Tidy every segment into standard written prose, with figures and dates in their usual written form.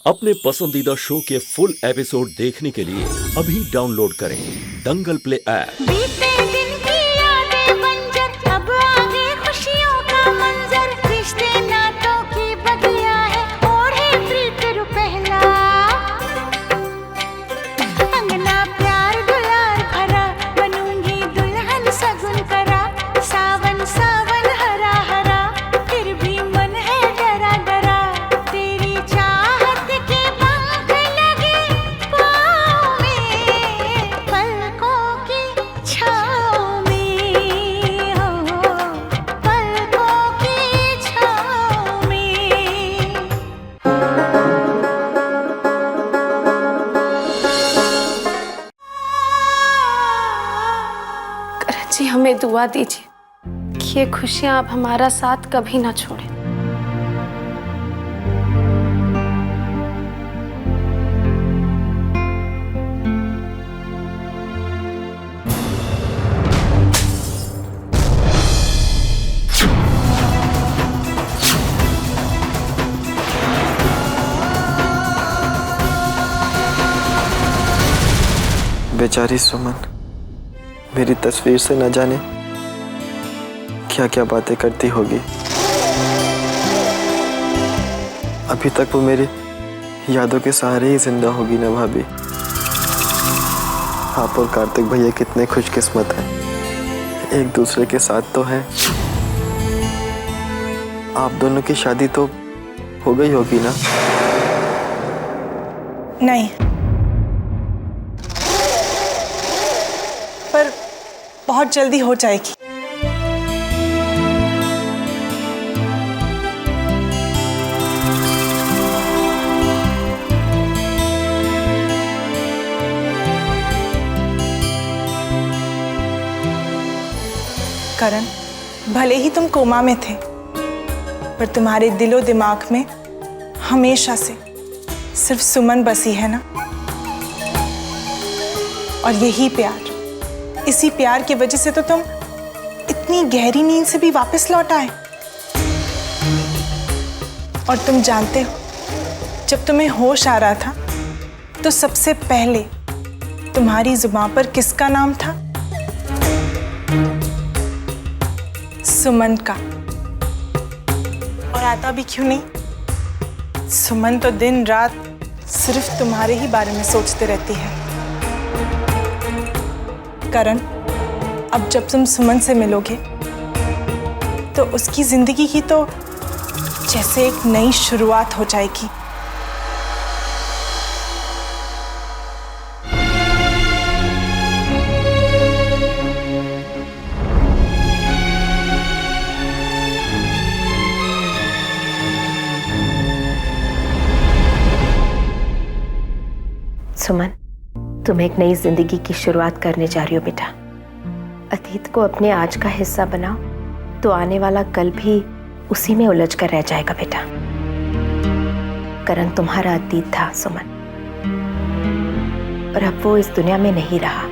अपने पसंदीदा शो के फुल एपिसोड देखने के लिए अभी डाउनलोड करें दंगल प्ले ऐप। बीते दिन की यादें बंजर, अब आगे खुशियों का मंजर, रिश्ते नातों की बगिया है, ओढ़े प्रीत रुपहला, अंगना प्यार दुलार भरा, बनूंगी दुल्हन सगुन करा, सावन सावन हरा हरा, फिर भी मन है डरा डरा, तेरी चाहत के पंख लगे पाँव में, पलकों की छाँव में, हो पलकों की छाँव में। करण जी, हमें दुआ दीजिए कि ये खुशियां अब हमारा साथ कभी ना छोड़ें। बेचारी सुमन मेरी तस्वीर से न जाने क्या क्या बातें करती होगी। अभी तक वो मेरी यादों के सहारे ही जिंदा होगी ना भाभी। आप और कार्तिक भैया कितने खुशकिस्मत हैं, एक दूसरे के साथ तो हैं। आप दोनों की शादी तो हो गई होगी ना? नहीं, पर बहुत जल्दी हो जाएगी। करण, भले ही तुम कोमा में थे, पर तुम्हारे दिलो दिमाग में हमेशा से सिर्फ सुमन बसी है ना। और यही प्यार, इसी प्यार की वजह से तो तुम इतनी गहरी नींद से भी वापस लौट आए। और तुम जानते हो, जब तुम्हें होश आ रहा था तो सबसे पहले तुम्हारी जुबान पर किसका नाम था? सुमन का। और आता भी क्यों नहीं? सुमन तो दिन रात सिर्फ तुम्हारे ही बारे में सोचते रहती है। करण, अब जब तुम सुमन से मिलोगे तो उसकी जिंदगी की तो जैसे एक नई शुरुआत हो जाएगी। सुमन, तुम एक नई जिंदगी की शुरुआत करने जा रही हो बेटा। अतीत को अपने आज का हिस्सा बनाओ तो आने वाला कल भी उसी में उलझ कर रह जाएगा बेटा। करण तुम्हारा अतीत था सुमन, और अब वो इस दुनिया में नहीं रहा।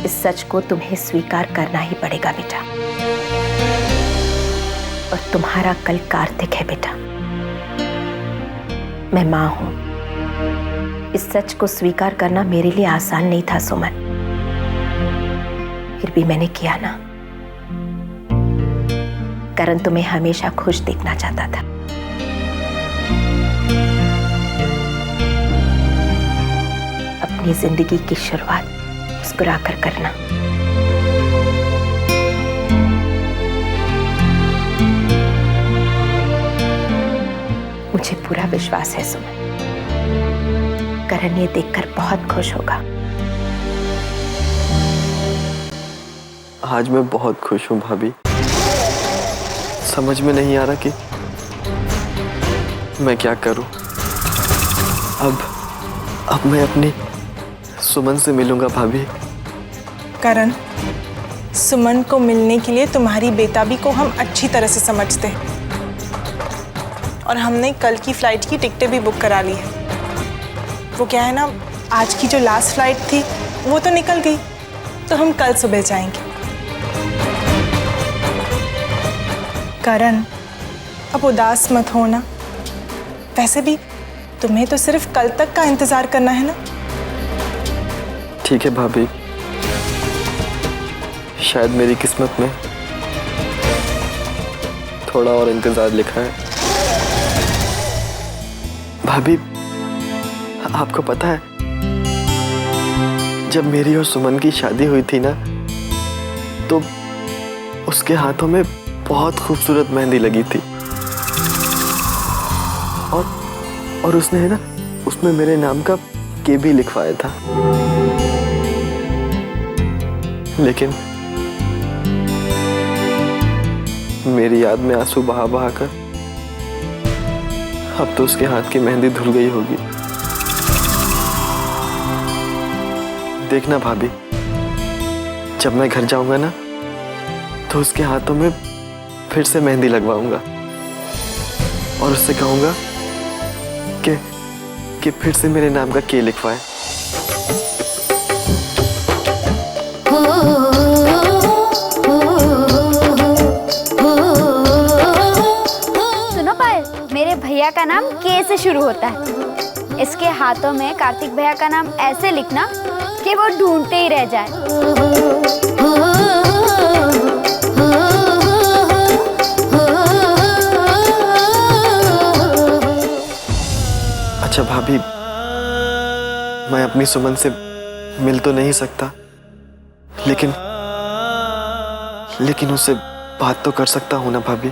इस सच को तुम्हें स्वीकार करना ही पड़ेगा बेटा। और तुम्हारा कल कार्तिक है बेटा। मैं मां हूं। इस सच को स्वीकार करना मेरे लिए आसान नहीं था सुमन, फिर भी मैंने किया ना। करण तुम्हें हमेशा खुश देखना चाहता था। अपनी जिंदगी की शुरुआत मुस्कुराकर करना। मुझे पूरा विश्वास है सुमन, करण ये देखकर बहुत खुश होगा। आज मैं बहुत खुश हूँ भाभी। समझ में नहीं आ रहा कि मैं क्या करूं। अब मैं अपनी सुमन से मिलूंगा भाभी। करण, सुमन को मिलने के लिए तुम्हारी बेताबी को हम अच्छी तरह से समझते हैं, और हमने कल की फ्लाइट की टिकटें भी बुक करा ली है। वो क्या है ना, आज की जो लास्ट फ्लाइट थी वो तो निकल गई, तो हम कल सुबह जाएंगे। करण, अब उदास मत हो ना। वैसे भी तुम्हें तो सिर्फ कल तक का इंतजार करना है ना। ठीक है भाभी, शायद मेरी किस्मत में थोड़ा और इंतजार लिखा है। भाभी, आपको पता है जब मेरी और सुमन की शादी हुई थी ना, तो उसके हाथों में बहुत खूबसूरत मेहंदी लगी थी और उसने है ना, उसमें मेरे नाम का के भी लिखवाया था। लेकिन मेरी याद में आंसू बहा बहा कर अब तो उसके हाथ की मेहंदी धुल गई होगी। देखना भाभी, जब मैं घर जाऊंगा ना, तो उसके हाथों में फिर से मेहंदी लगवाऊंगा और उससे कहूंगा कि फिर से मेरे नाम का के लिखवाए। सुनो पायल, मेरे भैया का नाम के से शुरू होता है। इसके हाथों में कार्तिक भैया का नाम ऐसे लिखना कि वो ढूंढते ही रह जाए। अच्छा भाभी, मैं अपनी सुमन से मिल तो नहीं सकता, लेकिन उससे बात तो कर सकता हूं ना भाभी।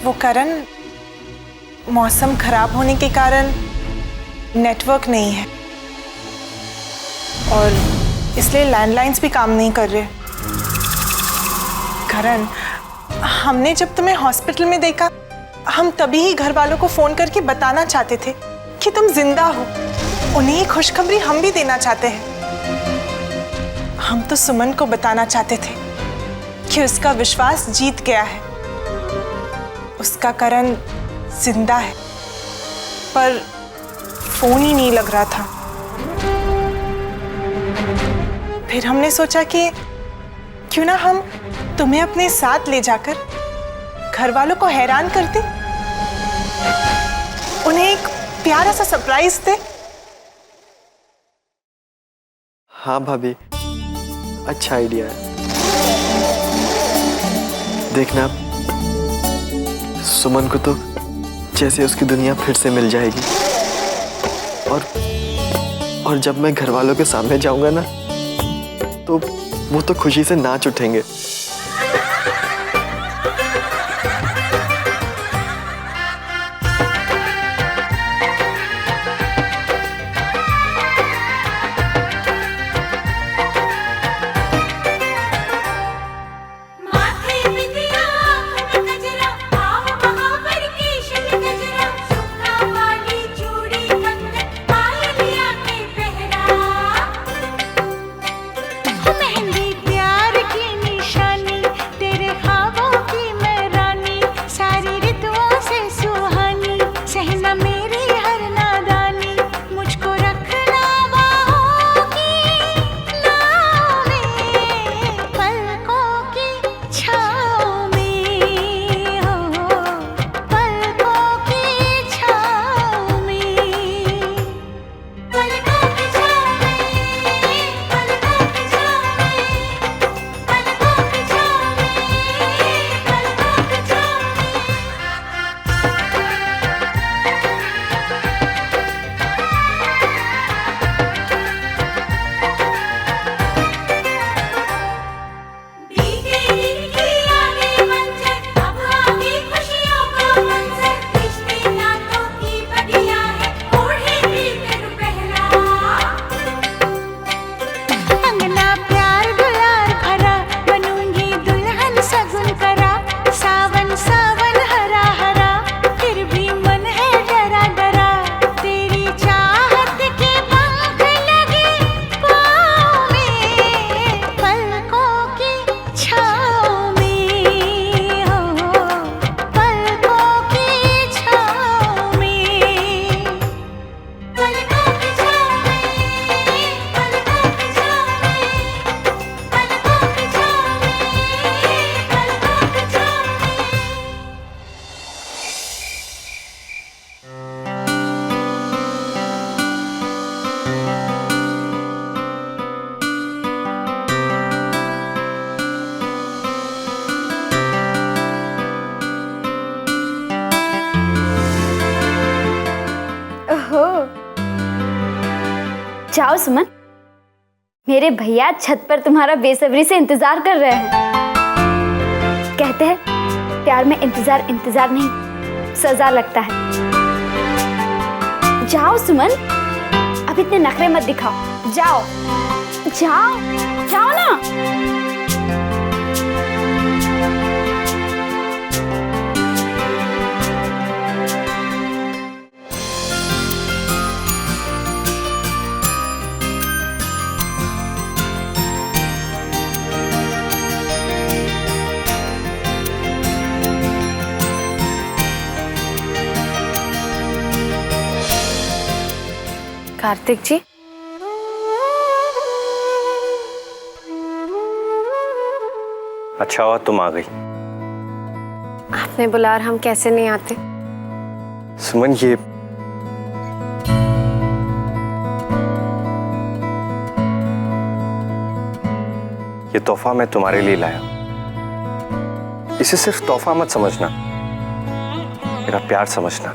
वो करण, मौसम खराब होने के कारण नेटवर्क नहीं है और इसलिए लैंडलाइंस भी काम नहीं कर रहे। करण, हमने जब तुम्हें हॉस्पिटल में देखा, हम तभी ही घर वालों को फोन करके बताना चाहते थे कि तुम जिंदा हो। उन्हें खुशखबरी हम भी देना चाहते हैं। हम तो सुमन को बताना चाहते थे कि उसका विश्वास जीत गया है, उसका करण जिंदा है, पर फोन ही नहीं लग रहा था। फिर हमने सोचा कि क्यों ना हम तुम्हें अपने साथ ले जाकर घर वालों को हैरान करते, उन्हें एक प्यारा सा सरप्राइज दे। हाँ भाभी, अच्छा आइडिया है। देखना, सुमन को तो जैसे उसकी दुनिया फिर से मिल जाएगी और जब मैं घर वालों के सामने जाऊंगा ना, तो वो तो खुशी से नाच उठेंगे। जाओ सुमन, मेरे भैया छत पर तुम्हारा बेसब्री से इंतजार कर रहे हैं। कहते हैं प्यार में इंतजार इंतजार नहीं सजा लगता है। जाओ सुमन, अब इतने नखरे मत दिखाओ, जाओ जाओ जाओ ना। कार्तिक जी, अच्छा हुआ तुम आ गई। आपने बुला और हम कैसे नहीं आते। सुमन, ये तोहफा मैं तुम्हारे लिए लाया। इसे सिर्फ तोहफा मत समझना, मेरा प्यार समझना।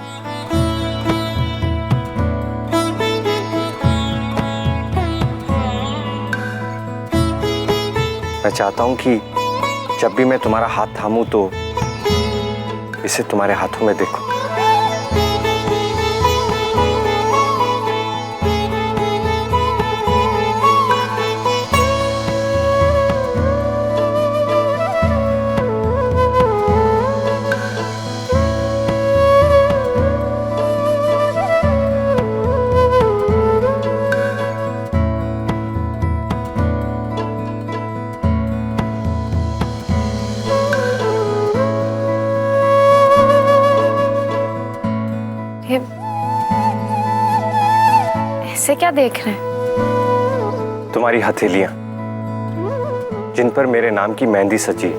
मैं चाहता हूं कि जब भी मैं तुम्हारा हाथ थामूं तो इसे तुम्हारे हाथों में देखो। ऐसे क्या देख रहे हैं। तुम्हारी हथेलियां जिन पर मेरे नाम की मेहंदी सजी है।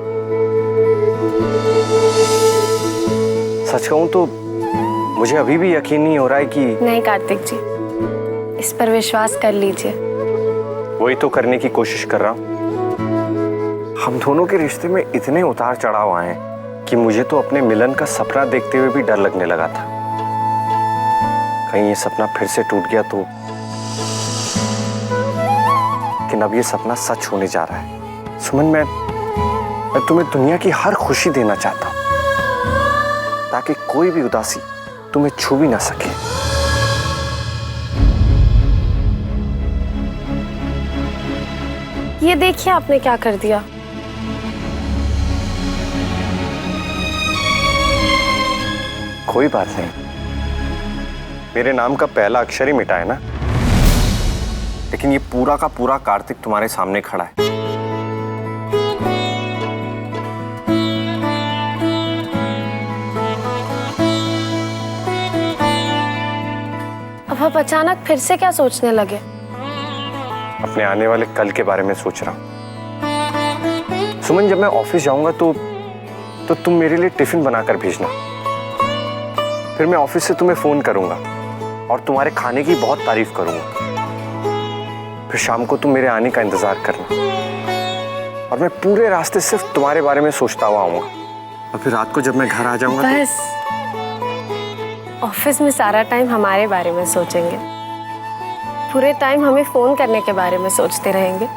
सच कहूं तो मुझे अभी भी यकीन नहीं हो रहा है कि नहीं कार्तिक जी, इस पर विश्वास कर लीजिए। वही तो करने की कोशिश कर रहा हूं। हम दोनों के रिश्ते में इतने उतार चढ़ाव आए हैं कि मुझे तो अपने मिलन का सपना देखते हुए भी डर लगने लगा था। कहीं ये सपना फिर से टूट गया तो। लेकिन अब ये सपना सच होने जा रहा है। सुमन, मैं तुम्हें दुनिया की हर खुशी देना चाहता हूं ताकि कोई भी उदासी तुम्हें छू भी ना सके। ये देखिए आपने क्या कर दिया। कोई बात नहीं, मेरे नाम का पहला अक्षर ही मिटा है ना। लेकिन ये पूरा का पूरा कार्तिक तुम्हारे सामने खड़ा है। अब आप अचानक फिर से क्या सोचने लगे। अपने आने वाले कल के बारे में सोच रहा हूं। सुमन, जब मैं ऑफिस जाऊंगा तो तुम मेरे लिए टिफिन बनाकर भेजना। फिर मैं ऑफिस से तुम्हें फोन करूंगा और तुम्हारे खाने की बहुत तारीफ करूंगा। फिर शाम को तुम मेरे आने का इंतजार करना और मैं पूरे रास्ते सिर्फ तुम्हारे बारे में सोचता हुआ आऊंगा। और फिर रात को जब मैं घर आ जाऊंगा बस ऑफिस में सारा टाइम हमारे बारे में सोचेंगे, पूरे टाइम हमें फोन करने के बारे में सोचते रहेंगे,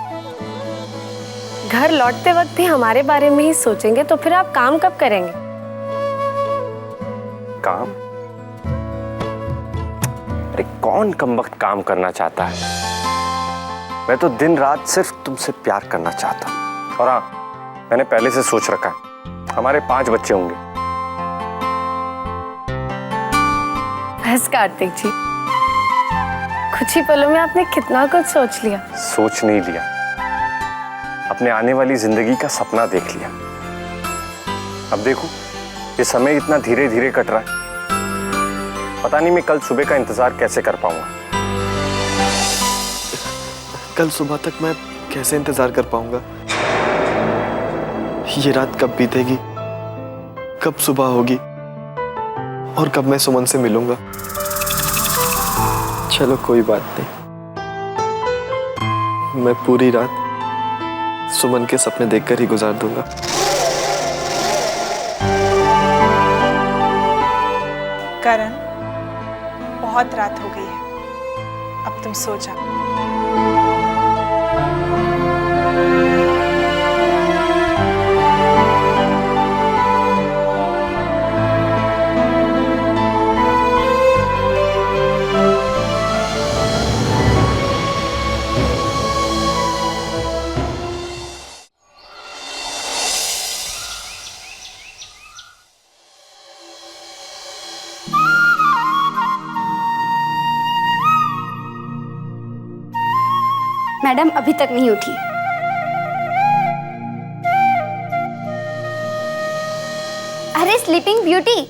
घर लौटते वक्त भी हमारे बारे में ही सोचेंगे, तो फिर आप काम कब करेंगे। काम? अरे कौन कमबख्त काम करना चाहता है। मैं तो दिन रात सिर्फ तुमसे प्यार करना चाहता हूं। और हाँ, मैंने पहले से सोच रखा है, हमारे 5 बच्चे होंगे। बस कार्तिक जी, कुछ ही पलों में आपने कितना कुछ सोच लिया। सोच नहीं लिया, अपने आने वाली जिंदगी का सपना देख लिया। अब देखो, ये समय इतना धीरे धीरे कट रहा है। पता नहीं मैं कल सुबह का इंतजार कैसे कर पाऊंगा। कल सुबह तक मैं कैसे इंतजार कर पाऊंगा। ये रात कब बीतेगी, कब सुबह होगी और कब मैं सुमन से मिलूंगा। चलो कोई बात नहीं, मैं पूरी रात सुमन के सपने देखकर ही गुजार दूंगा। करण, बहुत रात हो गई है, अब तुम सो जाओ। मैडम अभी तक नहीं उठी। अरे स्लीपिंग ब्यूटी,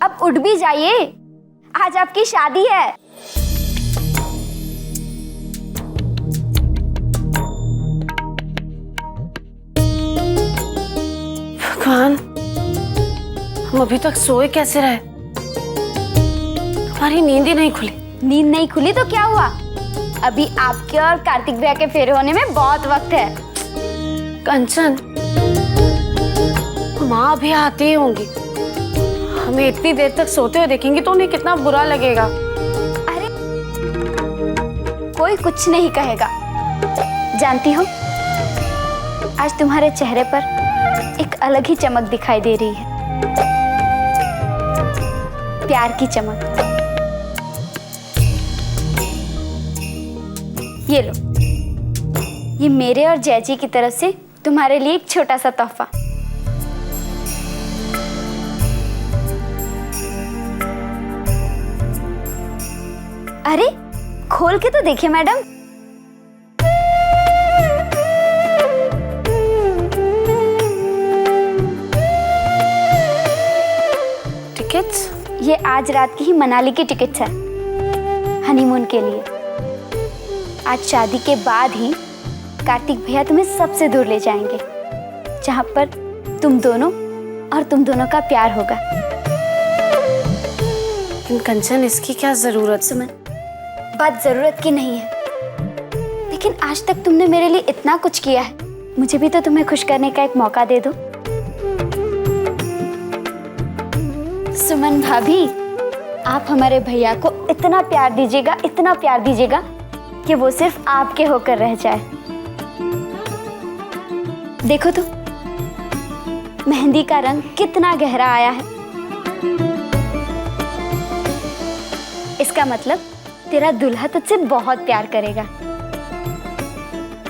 अब उठ भी जाइए, आज आपकी शादी है। भगवान, हम अभी तक सोए कैसे रहे? हमारी नींद ही नहीं खुली। नींद नहीं खुली तो क्या हुआ? अभी आपके और कार्तिक भैया के फेरे होने में बहुत वक्त है। कंचन, माँ भी आती ही होंगी, हमें इतनी देर तक सोते हुए देखेंगी तो उन्हें कितना बुरा लगेगा। अरे कोई कुछ नहीं कहेगा। जानती हो, आज तुम्हारे चेहरे पर एक अलग ही चमक दिखाई दे रही है, प्यार की चमक। ये लो, ये मेरे और जैजी की तरफ से तुम्हारे लिए एक छोटा सा तोहफा। अरे खोल के तो देखिए मैडम। टिकट्स? ये आज रात की ही मनाली की टिकट्स है, हनीमून के लिए। आज शादी के बाद ही कार्तिक भैया तुम्हें सबसे दूर ले जाएंगे, जहां पर तुम दोनों और तुम दोनों का प्यार होगा। लेकिन कंचन, इसकी क्या जरूरत? सुमन, बात जरूरत की नहीं है, लेकिन आज तक तुमने मेरे लिए इतना कुछ किया है, मुझे भी तो तुम्हें खुश करने का एक मौका दे दो। सुमन भाभी, आप हमारे भैया को इतना प्यार दीजिएगा, इतना प्यार दीजिएगा कि वो सिर्फ आपके होकर रह जाए। देखो तो, मेहंदी का रंग कितना गहरा आया है। इसका मतलब तेरा दूल्हा तुझसे बहुत प्यार करेगा।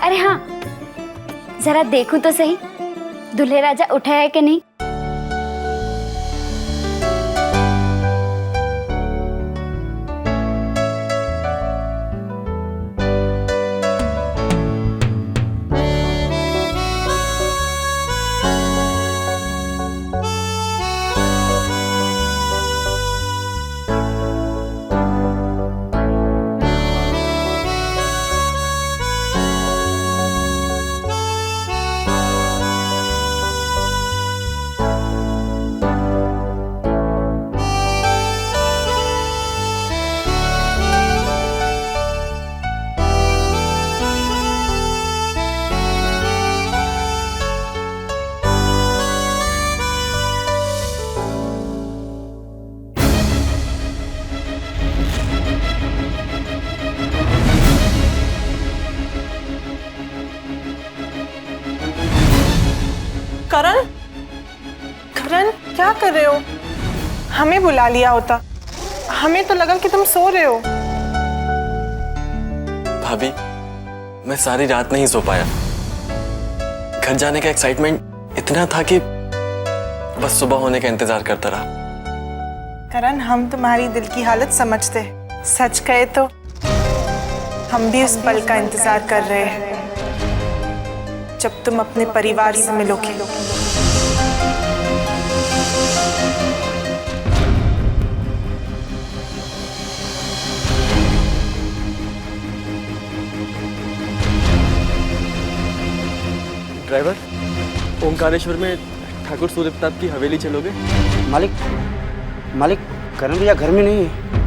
अरे हाँ, जरा देखूं तो सही, दूल्हे राजा उठा है कि नहीं। करण, करण क्या कर रहे हो? हमें बुला लिया होता, हमें तो लगा कि तुम सो रहे हो। भाभी, मैं सारी रात नहीं सो पाया। घर जाने का एक्साइटमेंट इतना था कि बस सुबह होने का इंतजार करता रहा। करण, हम तुम्हारी दिल की हालत समझते हैं। सच कहे तो हम भी उस पल का इंतजार कर रहे हैं जब तुम अपने परिवार से मिलोगे। ड्राइवर, ओंकारेश्वर में ठाकुर सूर्य प्रताप की हवेली चलोगे? मालिक, करण भैया घर में नहीं है।